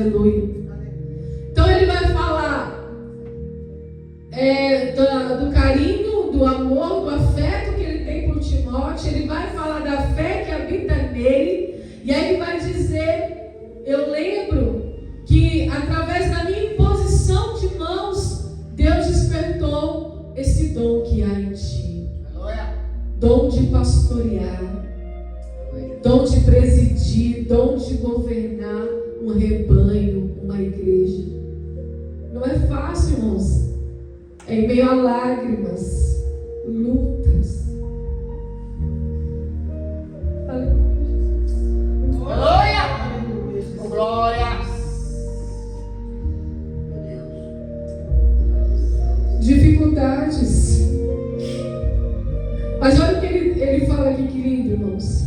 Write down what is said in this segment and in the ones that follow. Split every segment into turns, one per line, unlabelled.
aleluia. Então ele vai falar do carinho, do amor, do afeto que ele tem por Timóteo. Ele vai falar da fé que habita nele. E aí ele vai dizer: eu lembro que através da minha imposição de mãos, Deus despertou esse dom que há em ti. Dom de pastorear, dom de presidir, dom de governar um rebanho, uma igreja. Não é fácil, irmãos. É em meio a lágrimas, lutas.
Glória! Glória!
Dificuldades. Mas olha o que ele fala aqui, querido, irmãos.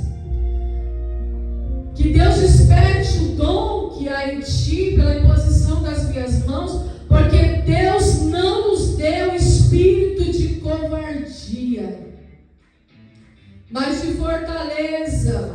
Que Deus desperte o dom que há em ti pela imposição das minhas mãos, porque Deus não nos deu espírito de covardia, mas de fortaleza,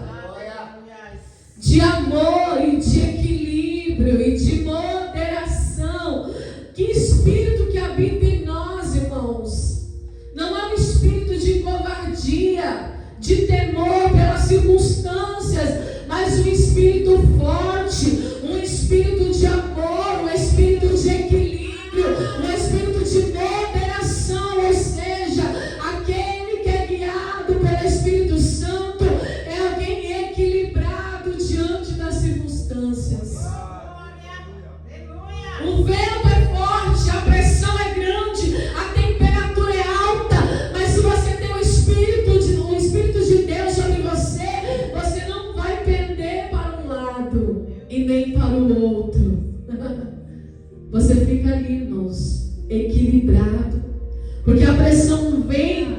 de amor e de equilíbrio e de moderação. Que espírito que habita em nós, irmãos, não é um espírito de covardia, de temor pelas circunstâncias, mas um espírito forte, um espírito de amor, um espírito de equilíbrio, um espírito de moderação. Ou seja, aquele que é guiado pelo Espírito Santo é alguém equilibrado diante das circunstâncias. O vento é forte, a pressão é grande, a temperatura é alta, mas se você tem o Espírito de Deus sobre você, você não vai pender para um lado e nem para o outro. Você fica ali, irmãos, equilibrado, porque a pressão não vem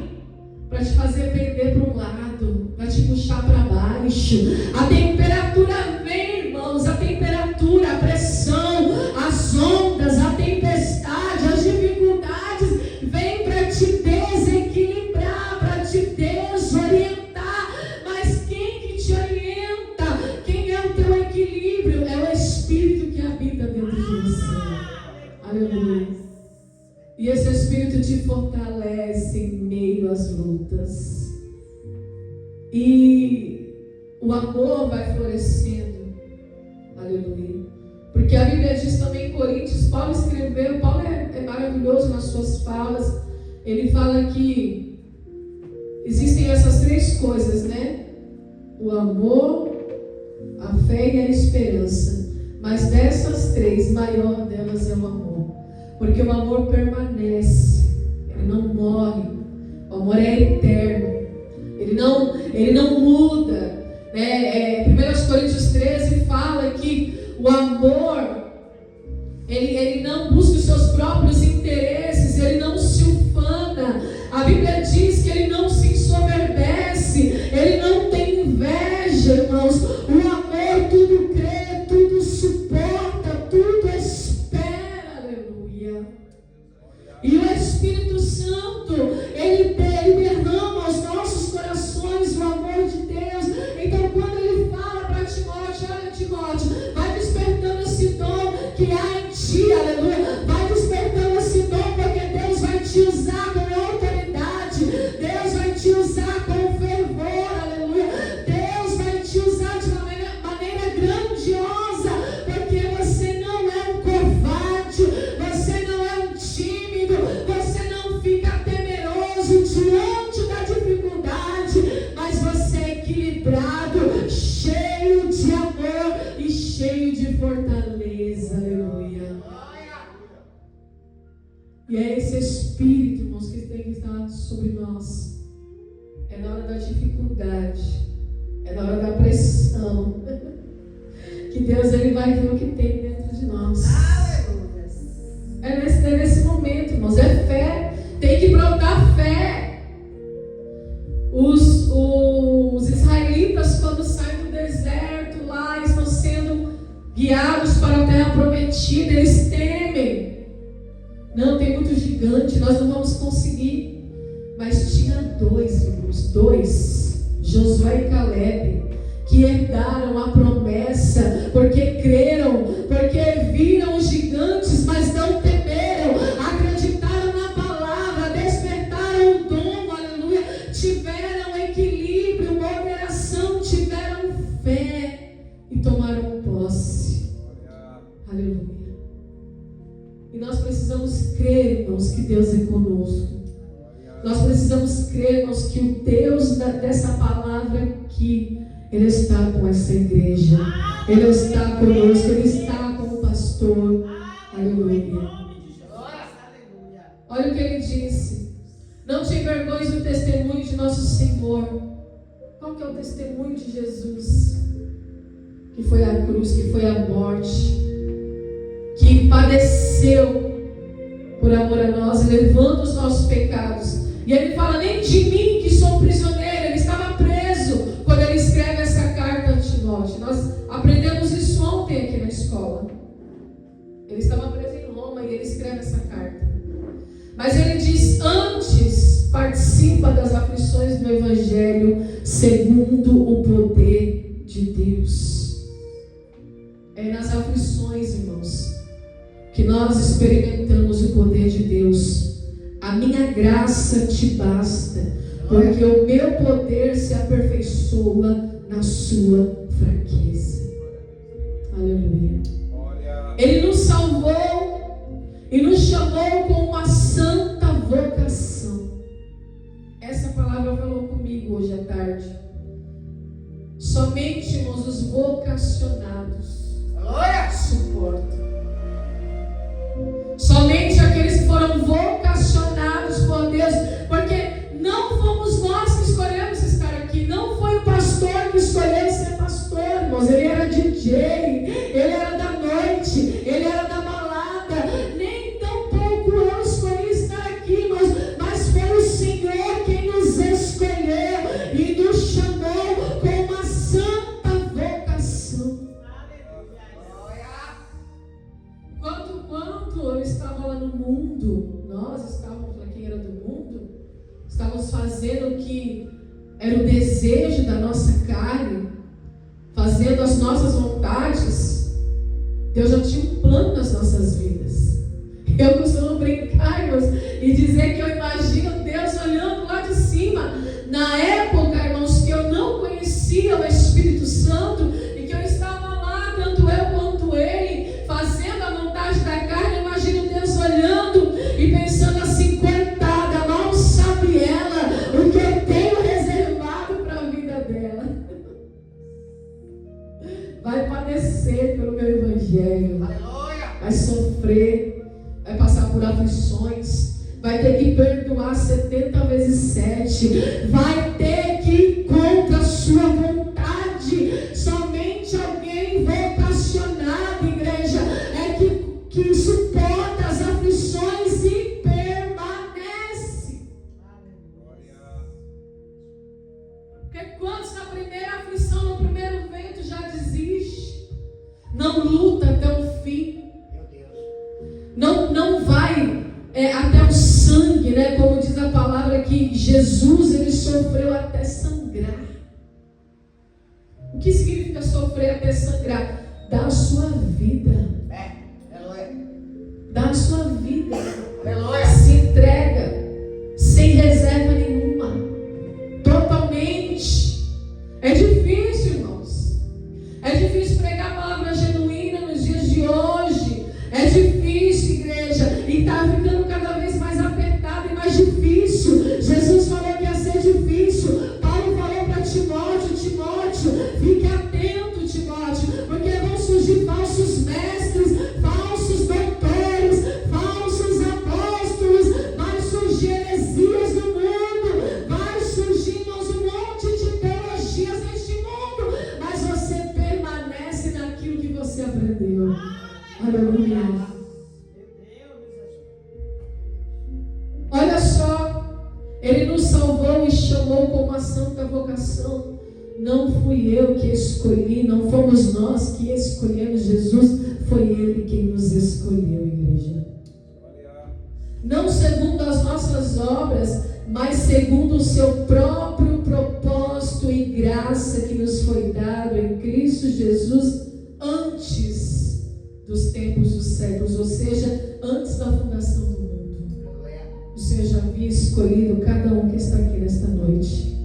para te fazer pender para um lado, para te puxar para baixo. A temperatura vem, irmãos, a temperatura, a pressão, as ondas, a tempestade, as dificuldades vêm para te desequilibrar, para te desorientar. Mas quem que te orienta? Quem é o teu equilíbrio? É o Espírito que habita dentro de você. Aleluia. E esse Espírito te fortalece em meio às lutas. E o amor vai florescendo. Aleluia. Porque a Bíblia diz também em Coríntios, Paulo escreveu, Paulo é maravilhoso nas suas falas. Ele fala que existem essas três coisas, né? O amor, a fé e a esperança. Mas dessas três, maior delas é o amor. Porque o amor permanece, ele não morre, o amor é eterno, ele não muda. 1 Coríntios 13 fala que o amor, ele não busca os seus próprios interesses, ele não se ufana. A Bíblia diz que ele não se ensoberbece, ele não tem inveja, irmãos. O amor tudo crê, tudo suporta, tudo espera. Aleluia. E o Espírito Santo, ele derrama aos nossos corações o amor de Deus. Então quando ele fala para Timóteo: olha, Timóteo, vai despertando esse dom que há em ti, aleluia. Vai despertando esse dom, porque Deus vai te usar com autoridade, Deus vai te usar com fervor, aleluia. Deus vai te usar de maneira grandiosa, porque você não é um covarde, você não é um tímido, você não fica temeroso diante da dificuldade, mas você é equilibrado, cheio de amor e cheio de fortaleza, aleluia. E é esse Espírito, irmãos, que tem que estar sobre nós. É na hora da dificuldade, é na hora da pressão, que Deus, ele vai ver o que tem dentro de nós. É nesse momento, irmãos, é fé, tem que brotar fé. Os israelitas, quando saem do deserto, lá estão sendo guiados para a terra prometida, eles temem. Não, tem muito gigante, nós não vamos conseguir. Mas tinha dois, Josué e Caleb, que herdaram a promessa, porque creram, porque crer, irmãos, que Deus é conosco. Nós precisamos crer, irmãos, que o Deus dessa palavra aqui, Ele está com essa igreja. Ele está conosco, Ele está com o pastor. Aleluia. Olha o que Ele disse. Não te envergonhes do testemunho de nosso Senhor. Qual que é o testemunho de Jesus? Que foi a cruz, que foi a morte, que padeceu por amor a nós, levando os nossos pecados. E ele fala, nem de mim que sou prisioneiro. Ele estava preso quando ele escreve essa carta a Timóteo. Nós aprendemos isso ontem aqui na escola. Ele estava preso em Roma e ele escreve essa carta. Mas ele diz, antes participa das aflições do Evangelho segundo o poder de Deus. É nas aflições, irmãos, que nós experimentamos o poder de Deus. A minha graça te basta, porque o meu poder se aperfeiçoa na sua fraqueza. Aleluia. Ele nos salvou e nos chamou com uma santa vocação. Essa palavra falou comigo hoje à tarde. Somente, irmãos, os vocacionados suportam. Somente aqueles que foram vocacionados por Deus, porque não fomos nós que escolhemos estar aqui, não foi o pastor que escolheu ser pastor, irmãos. Ele era DJ, ele era da noite, ele era da balada. Nem tão pouco eu escolhi estar aqui, irmãos, mas foi o Senhor quem nos escolheu e nos chamou com uma santa vocação. Quando eu estava lá no mundo, nós estávamos lá, quem era do mundo, estávamos fazendo o que era o desejo da nossa carne, fazendo as nossas vontades. Deus já tinha um plano nas nossas vidas. Eu costumo brincar, irmãos, e dizer que eu imagino Deus olhando lá de cima. Na época, irmãos, que eu não conhecia o Espírito Santo e que eu estava lá, tanto eu quanto ele, fazendo a vontade da carne, eu imagino Deus olhando e pensando assim, coitada, mal sabe ela o que eu tenho reservado para a vida dela. Vai padecer pelo meu evangelho, vai sofrer, vai passar por aflições, vai ter que perdoar 70 vezes 7, vai ter que ir contra a sua vontade. Somente alguém vocacionado, igreja, é que suporta as aflições e permanece. Porque quantos na primeira aflição, no primeiro vento já desiste, não luta até o fim, não vai até o sangue, né? Como diz a palavra que Jesus, ele sofreu até sangrar. O que significa sofrer até sangrar? Dar a sua vida. Dá a sua vida. Se entrega sem reserva nenhuma, totalmente. É difícil, irmãos. É difícil pregar a palavra genuína nos dias de hoje. É difícil, igreja, e está ficando cada vez mais apertado e mais difícil. Jesus falou que ia ser difícil. Paulo falou para Timóteo, fique atento, Timóteo, porque vão surgir falsos mestres, falsos doutores, falsos apóstolos, vai surgir heresias no mundo, vai surgir, irmãos, um monte de teologias neste mundo, mas você permanece naquilo que você aprendeu. Aleluia. Olha só, ele nos salvou e chamou com uma santa vocação. Não fui eu que escolhi, não fomos nós que escolhemos Jesus, foi Ele quem nos escolheu, igreja. Não segundo as nossas obras, mas segundo o seu próprio propósito e graça que nos foi dado em Cristo Jesus antes dos tempos dos séculos, ou seja, antes da fundação do mundo. O Senhor já havia escolhido cada um que está aqui nesta noite.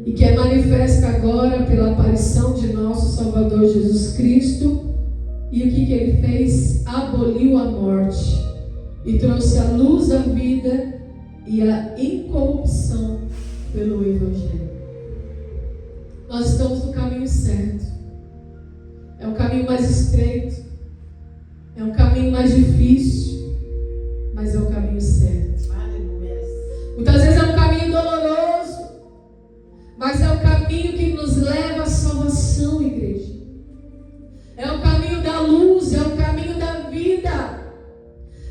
E que é manifesta agora pela aparição de nosso Salvador Jesus Cristo. E o que ele fez? Aboliu a morte e trouxe a luz, a vida e a incorrupção pelo Evangelho. Nós estamos no caminho certo. É um caminho mais estreito, é um caminho mais difícil, mas é o caminho certo.
Aleluia.
Muitas vezes é um caminho doloroso, mas é o caminho que nos leva à salvação, igreja. É o caminho da luz, é o caminho da vida,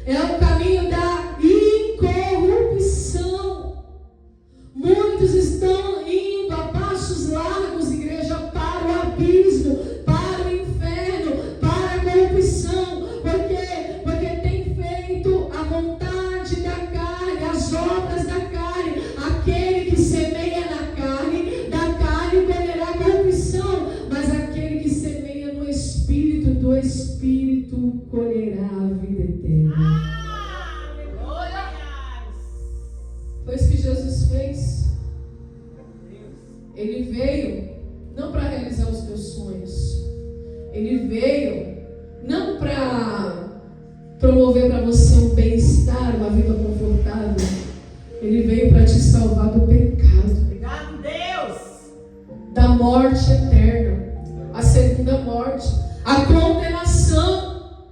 é o caminho da incorrupção. Muitos estão indo a passos largos, igreja, para o abismo, para o inferno, para a corrupção. Por quê? Porque tem feito a vontade da carne, as obras da carne. Aquele que semeia na carne, da carne colherá corrupção, mas aquele que semeia no Espírito, do Espírito colherá a vida eterna. Foi isso que Jesus fez. Ele veio não para realizar os teus sonhos. Ele veio não para promover para você um bem-estar, uma vida confortável. Ele veio para te salvar do pecado.
Obrigado, Deus.
Da morte eterna. A segunda morte. A condenação.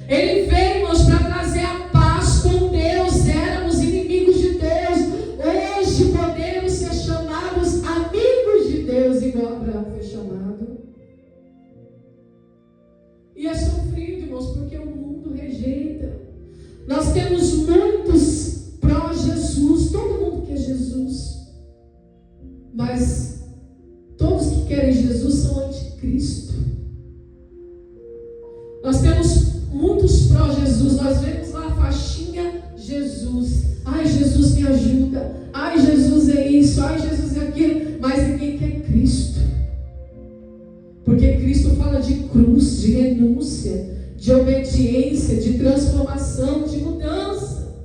Ele veio, irmãos, para trazer a paz com Deus. Éramos inimigos de Deus. Hoje podemos ser chamados amigos de Deus, igual Abraão foi chamado. E é sofrido, irmãos, porque o mundo rejeita. Nós temos muitos pró-Jesus. Todo mundo quer Jesus. Mas todos que querem Jesus são anticristo. Nós temos muitos pró-Jesus. Nós vemos lá a faixinha Jesus. Ai, Jesus me ajuda. Ai, Jesus é isso. Ai, Jesus é aquilo. Mas ninguém quer Cristo. Porque Cristo fala de cruz, de renúncia, de obediência, de transformação, de mudança.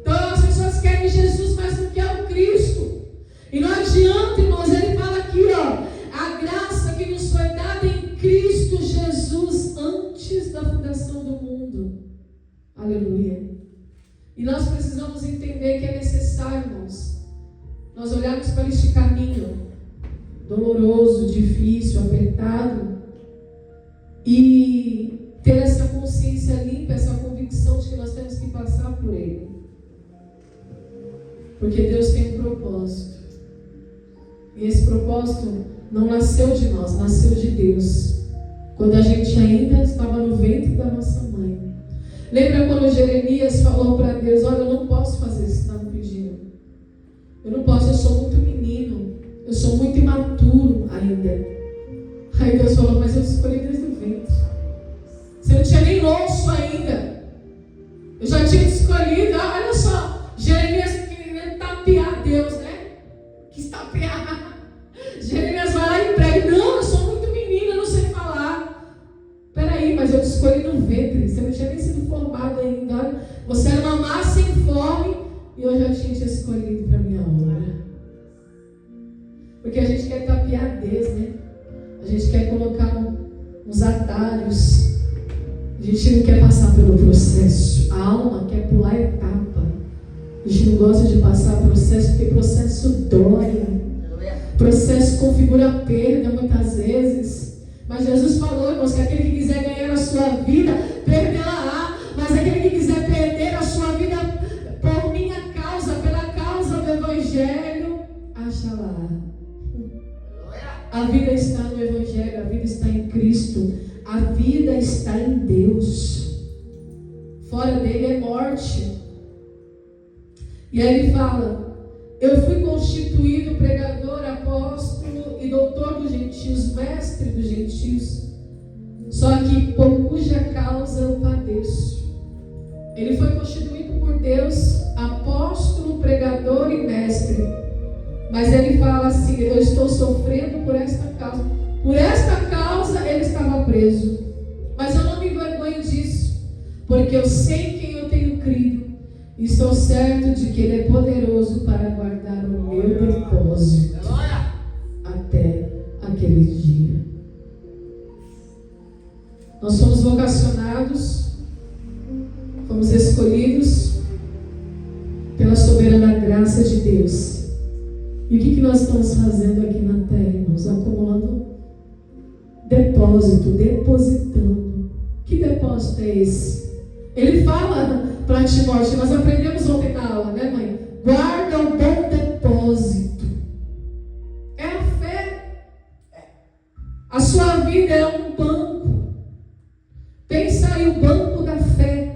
Então as pessoas querem Jesus, mas não querem o Cristo. E não adianta, irmãos, ele fala aqui, ó, a graça que nos foi dada em Cristo Jesus antes da fundação do mundo. Aleluia. E nós precisamos entender que é necessário, irmãos, nós olharmos para este caminho doloroso, difícil, apertado, e ter essa consciência limpa, essa convicção de que nós temos que passar por ele. Porque Deus tem um propósito. E esse propósito não nasceu de nós, nasceu de Deus. Quando a gente ainda estava no ventre da nossa mãe. Lembra quando Jeremias falou para Deus: olha, eu não posso fazer isso que está me pedindo. Eu não posso, eu sou muito menino. Eu sou muito imaturo ainda. Aí Deus falou: mas eu te escolhi desde o ventre. Você não tinha nem osso ainda. Eu já tinha te escolhido. Ah, olha só, Jeremias querendo tapear Deus, né? Quis tapear. Jeremias vai lá e prega: não, eu sou muito menino, eu não sei falar. Peraí, mas eu te escolhi no ventre. Você não tinha nem sido formado ainda. Olha, você era uma massa informe e eu já tinha te escolhido para a minha obra. Porque a gente quer tapear Deus, né? A gente quer colocar uns atalhos. A gente não quer passar pelo processo. A alma quer pular etapa. A gente não gosta de passar processo, porque processo dói. Processo configura perda muitas vezes. Mas Jesus falou, irmãos, que aquele que quiser ganhar a sua vida, perderá. Mas aquele que quiser perder a sua vida por minha causa, pela causa do Evangelho, achará. A vida está no Evangelho, a vida está em Cristo, a vida está em Deus. Fora dele é morte. E aí ele fala: eu fui constituído pregador, apóstolo e doutor dos gentios, mestre dos gentios, só que por cuja causa eu padeço. Ele foi constituído por Deus, apóstolo, pregador e mestre. Mas ele fala assim: eu estou sofrendo por esta causa. Por esta causa ele estava preso. Mas eu não me envergonho disso, porque eu sei em quem eu tenho crido. E estou certo de que ele é poderoso para guardar o meu depósito até aquele dia. Nós somos vocacionados Fomos escolhidos pela soberana graça de Deus. E o que nós estamos fazendo aqui na terra, irmãos? Acumulando depósito, depositando. Que depósito é esse? Ele fala para Timóteo, nós aprendemos ontem na aula, né, mãe? Guarda um bom depósito. É a fé. A sua vida é um banco. Pensa aí, o banco da fé.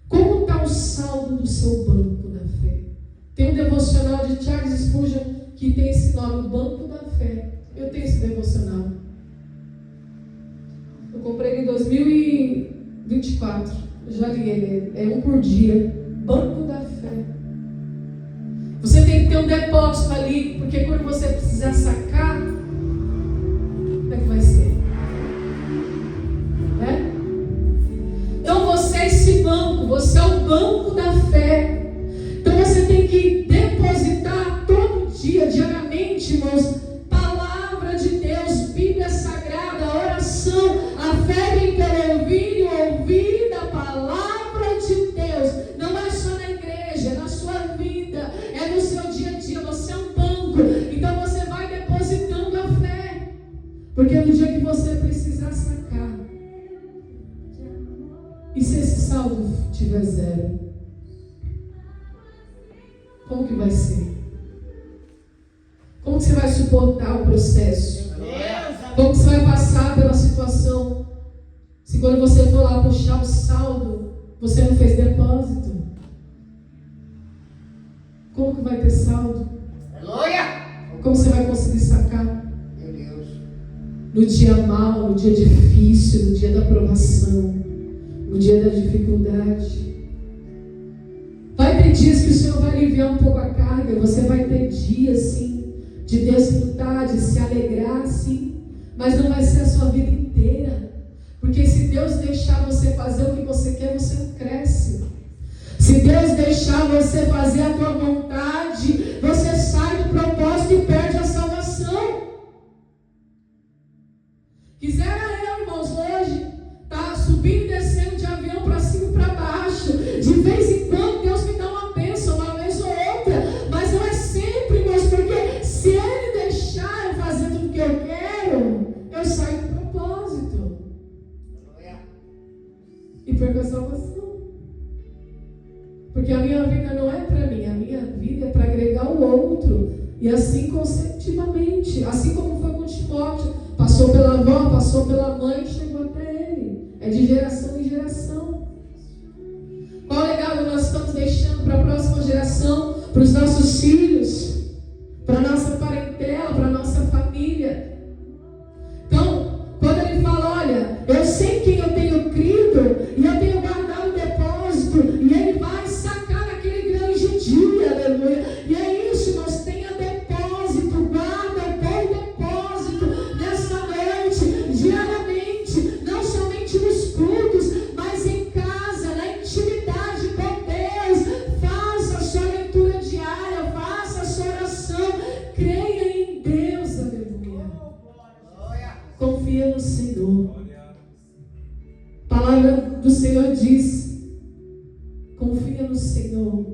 Como está o saldo do seu banco da fé? Tem um devocional de Charles Spurgeon que tem esse nome, o Banco da Fé. Eu tenho esse devocional. Eu comprei em 2024. Eu já li ele. É um por dia. Banco da Fé. Você tem que ter um depósito ali, porque quando você precisar sacar, como é que vai ser? Né? Então você é esse banco, você é o banco da fé. Então você tem que depositar todo dia, diariamente, irmãos, palavra de Deus, Bíblia Sagrada, oração. A fé vem pelo ouvir a palavra de Deus. Não é só na igreja, é na sua vida, é no seu dia a dia. Você é um banco, então você vai depositando a fé, porque no dia que você precisar sacar, e se esse saldo tiver zero, como que vai ser? Como que você vai suportar o processo? Como que você vai passar pela situação? Se quando você for lá puxar o saldo, você não fez depósito? Como que vai ter saldo? Como você vai conseguir sacar? No dia mau, no dia difícil, no dia da provação, no dia da dificuldade. Vai ter dias que o Senhor vai aliviar um pouco a carga. Você vai ter dias, sim, de desfrutar, de se alegrar, sim. Mas não vai ser a sua vida inteira. Porque se Deus deixar você fazer o que você quer, você não cresce. Se Deus deixar você fazer a tua vontade, você sai do propósito e perde a salvação. Quisera eu, irmãos, hoje, tá subindo e descendo de avião para cima e para baixo. De vez em quando Deus me dá uma bênção, uma vez ou outra. Mas não é sempre, irmãos, porque se Ele deixar eu fazer tudo o que eu quero, eu saio do propósito. E perco a salvação. Porque a minha vida não é para mim, a minha vida é para agregar o outro. E assim consecutivamente, assim como foi com Timóteo, passou pela avó, passou pela mãe, chegou até ele. É de geração em geração. Qual legado nós estamos deixando para a próxima geração, para os nossos filhos, para a nossa parentela, para a nossa família? Então, quando ele fala, olha, eu sei quem eu tenho crido e eu tenho guardado o depósito, e ele vai sacar naquele grande dia, aleluia. E é isso, irmãos, tenha depósito, guarda o bom depósito nessa noite, diariamente, não somente nos cultos, mas em casa, na intimidade com Deus. Faça a sua leitura diária, faça a sua oração, creia em Deus, aleluia. Confia no Senhor. A palavra do Senhor diz: confia no Senhor,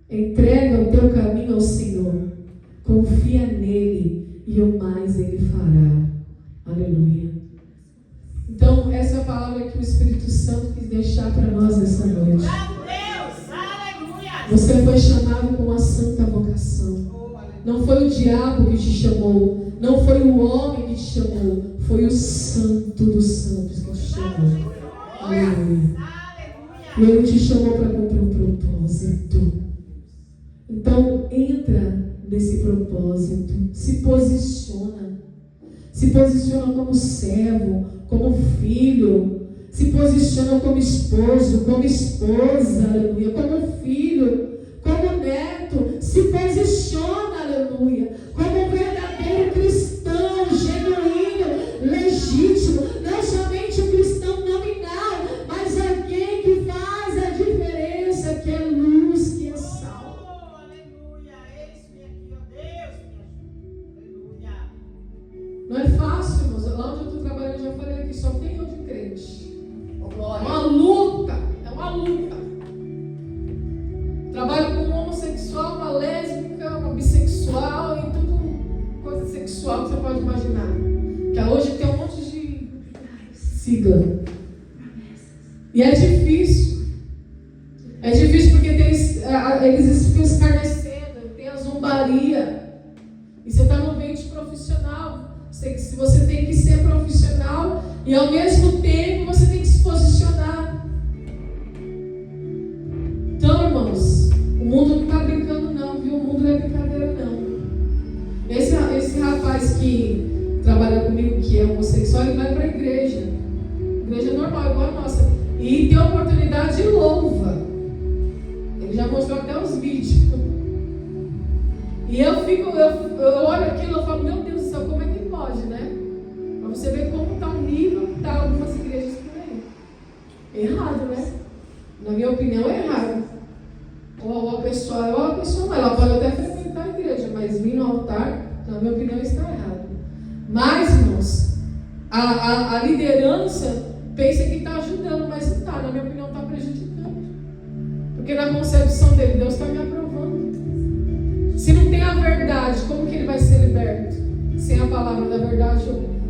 entrega o teu caminho ao Senhor, confia nele e o mais ele fará. Aleluia. Então essa é a palavra que o Espírito Santo quis deixar para nós essa noite. Você foi chamado com uma santa vocação. Não foi o diabo que te chamou, não foi o homem que te chamou, foi o Santo dos Santos que te chamou. Aleluia. E ele te chamou para cumprir um propósito. Então entra nesse propósito, se posiciona. Se posiciona como servo, como filho, se posiciona como esposo, como esposa, aleluia, como filho, como neto, se posiciona, aleluia, como um verdadeiro cristão, genuíno, legítimo, não somente um cristão nominal, mas alguém que faz a diferença, que é luz, que é sal.
Aleluia, eis me aqui, ó Deus, me ajuda. Aleluia.
Não é fácil, irmãos. Lá onde eu estou trabalhando, já falei aqui, só tem eu de crente.
Oh,
É
glória.
uma luta, é uma luta. sigla. E é difícil. É difícil porque eles ficam escarnecendo, tem a zombaria. E você está no ambiente profissional. Se você tem que ser profissional e ao mesmo tempo você tem que se posicionar. Então, irmãos, o mundo não está brincando não, viu? O mundo não é brincadeira não. Esse rapaz que trabalha comigo, que é homossexual, ele vai para a igreja. Igreja normal, igual a nossa. E tem oportunidade e louva. Ele já mostrou até os vídeos. E eu olho aquilo e falo, meu Deus do céu, como é que pode, né? Pra você ver como está o nível que está algumas igrejas por aí. Errado, né? Na minha opinião, é errado. Ou a pessoa ela pode até frequentar a igreja, mas vir no altar, na minha opinião, está errado. Mas, irmãos, a liderança pensa que está ajudando, mas não está. Na minha opinião, está prejudicando. Porque na concepção dele, Deus está me aprovando. Se não tem a verdade, como que ele vai ser liberto? Sem a palavra da verdade,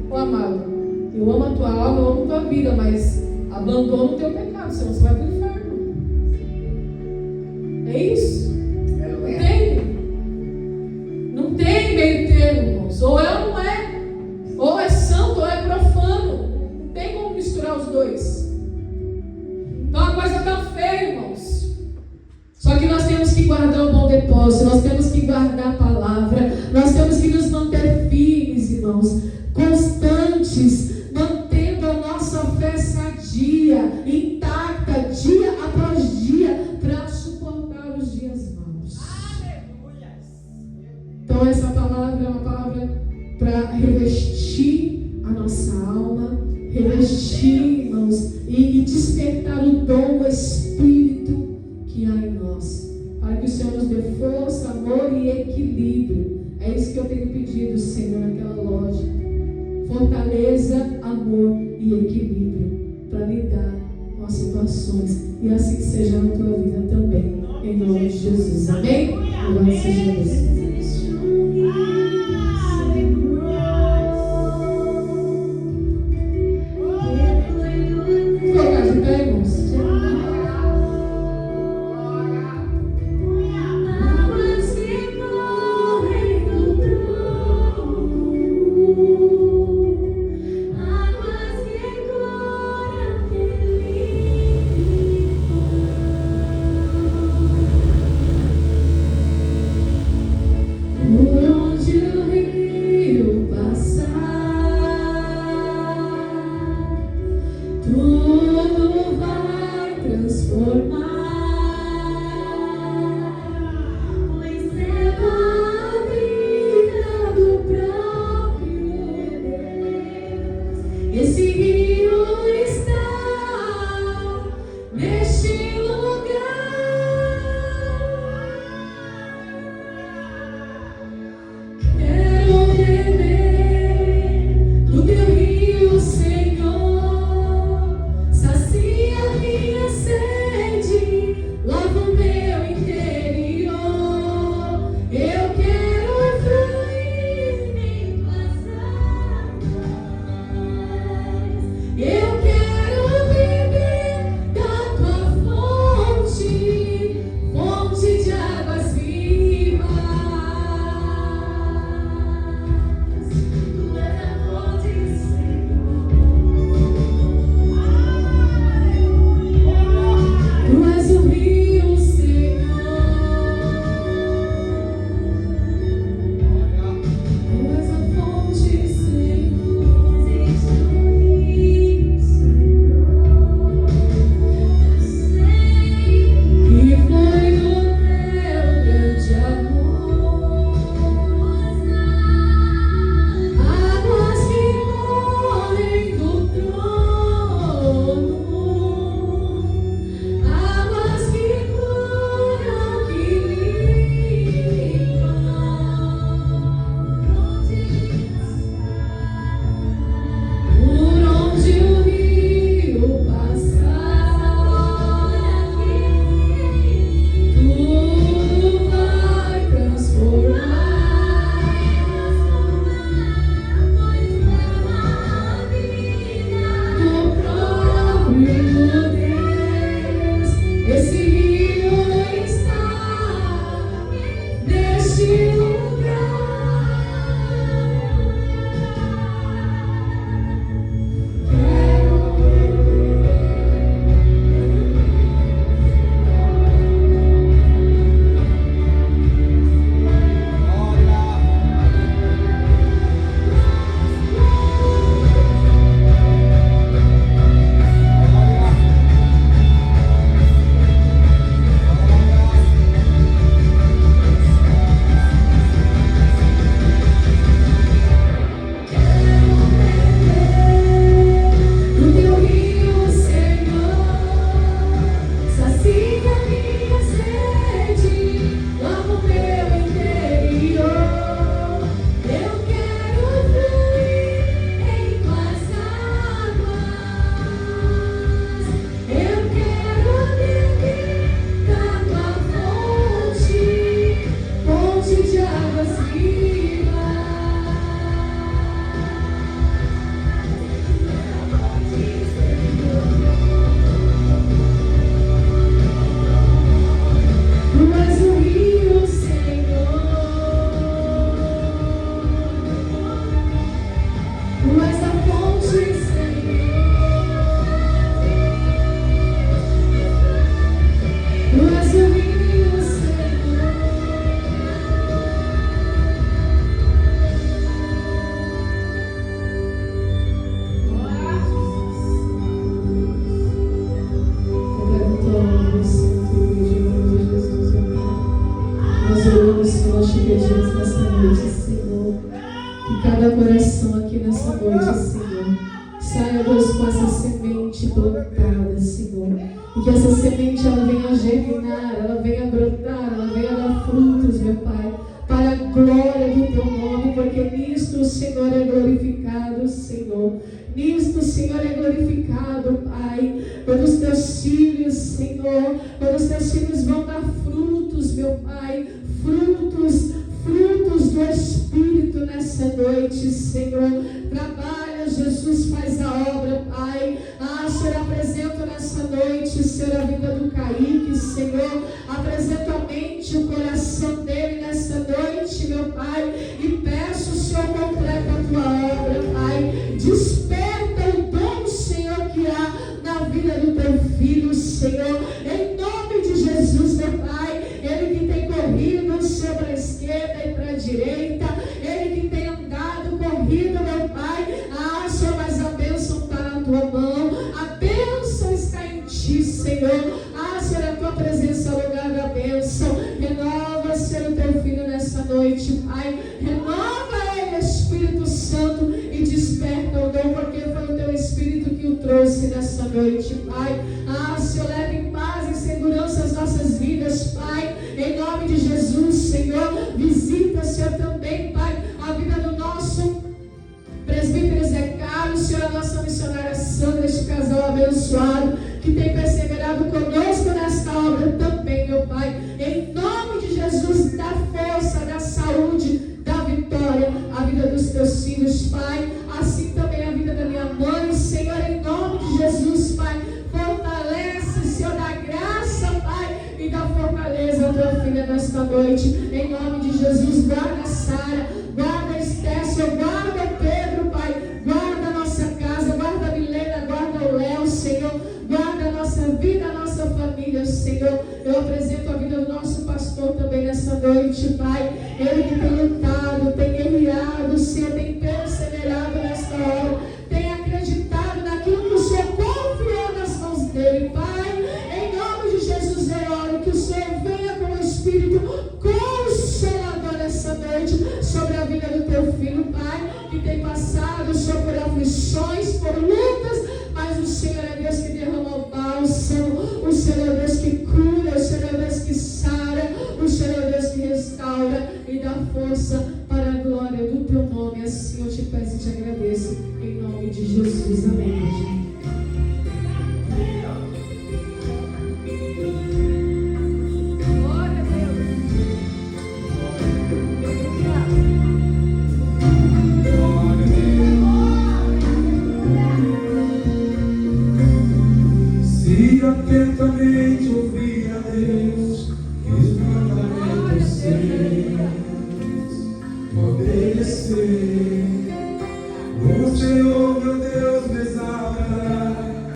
ô amado, eu amo a tua alma, eu amo a tua vida, mas abandona o teu pecado, senão você vai para o inferno. É isso? Não tem meio termo, irmãos. Ou é ou não é. Ou é santo ou é profano. Não tem como misturar os dois. Então a coisa está feia, irmãos. Só que nós temos que guardar o bom depósito, nós temos que guardar a palavra, nós temos que nos manter firmes, irmãos, constantes, mantendo a nossa fé sadia, intacta, dia após dia, para suportar os dias maus. Então essa palavra é uma palavra para revestir a nossa alma, revestir, irmãos, e despertar o dom do Espírito que há em nós, para que o Senhor nos dê força, amor e equilíbrio. É isso que eu tenho pedido, Senhor, naquela loja. Fortaleza, amor e equilíbrio para lidar com as situações. E assim que seja na tua vida também, em nome de Jesus. Amém? Louvado seja Deus.
Eu quero viver da tua
Deus, com essa semente plantada, Senhor. E que essa semente ela venha germinar, ela venha brotar, ela venha dar frutos, meu Pai, para a glória do Teu nome, porque nisto o Senhor é glorificado, Senhor. Nisto o Senhor é glorificado, Pai, quando os Teus filhos, Senhor, quando os Teus filhos vão dar frutos, meu Pai, frutos do Espírito nessa noite, Senhor. Trabalha, Jesus, faz a obra, Pai. Senhor, apresento nessa noite, Senhor, a vida do Kaique, Senhor. Apresento a mente, o coração dele nessa noite, meu Pai. E peço, Senhor, completa a Tua obra, Pai. Desperta o dom, Senhor, que há na vida do Teu filho, Senhor. Em nome de Jesus, meu Pai. Ele que tem corrido, Senhor, para a esquerda e para a direita. Ele que tem andado, corrido, meu Pai. Senhor, mas a bênção está na Tua mão. A bênção está em Ti, Senhor. Senhor, a Tua presença é o lugar da bênção. Renova, Senhor, o Teu filho nessa noite, Pai. Renova ele, Espírito Santo, e desperta o dom, porque foi o Teu Espírito que o trouxe nessa noite, Pai. Senhor, leve em paz e segurança as nossas vidas, Pai. Em nome de Jesus, Senhor, visita, Senhor, também, Pai, a vida do nosso presbítero Zé Carlos, Senhor, a nossa missionária Sandra, este casal abençoado, que tem perseverado conosco nesta obra também, meu Pai. Em nome de Jesus, dá força, dá saúde, dá vitória à vida dos Teus filhos, Pai. Assim também a vida da minha mãe, Senhor, em nome de Jesus, Pai. Fortalece, Senhor, da graça, Pai, e da fortaleza a Tua filha nesta noite. Em nome de Jesus, guarda a Sara, guarda a Esther, Senhor, guarda o Pedro, Pai. Guarda a nossa casa, guarda a Milena, guarda o Léo, Senhor. Guarda a nossa vida, a nossa família, Senhor. Eu apresento a vida do nosso pastor também nessa noite, Pai. Ele que tem lutado, tem guerreado, Senhor, tem perseverado nesta hora, tem acreditado naquilo que o Senhor confiou nas mãos dele, Pai. Em nome de Jesus, eu oro que o Senhor venha com o Espírito consolador nessa noite sobre a vida do Teu filho, Pai, que tem passado, Senhor, por aflições, por lutas, mas o Senhor é Deus que derrama o bálsamo, o Senhor é Deus que cura, o Senhor é Deus que sara, o Senhor é Deus que restaura e dá força para a glória do Teu nome. Assim eu te peço e te agradeço, em nome de Jesus. Amém.
Atentamente ouvir a Deus e os mandamentos seus, obedecer.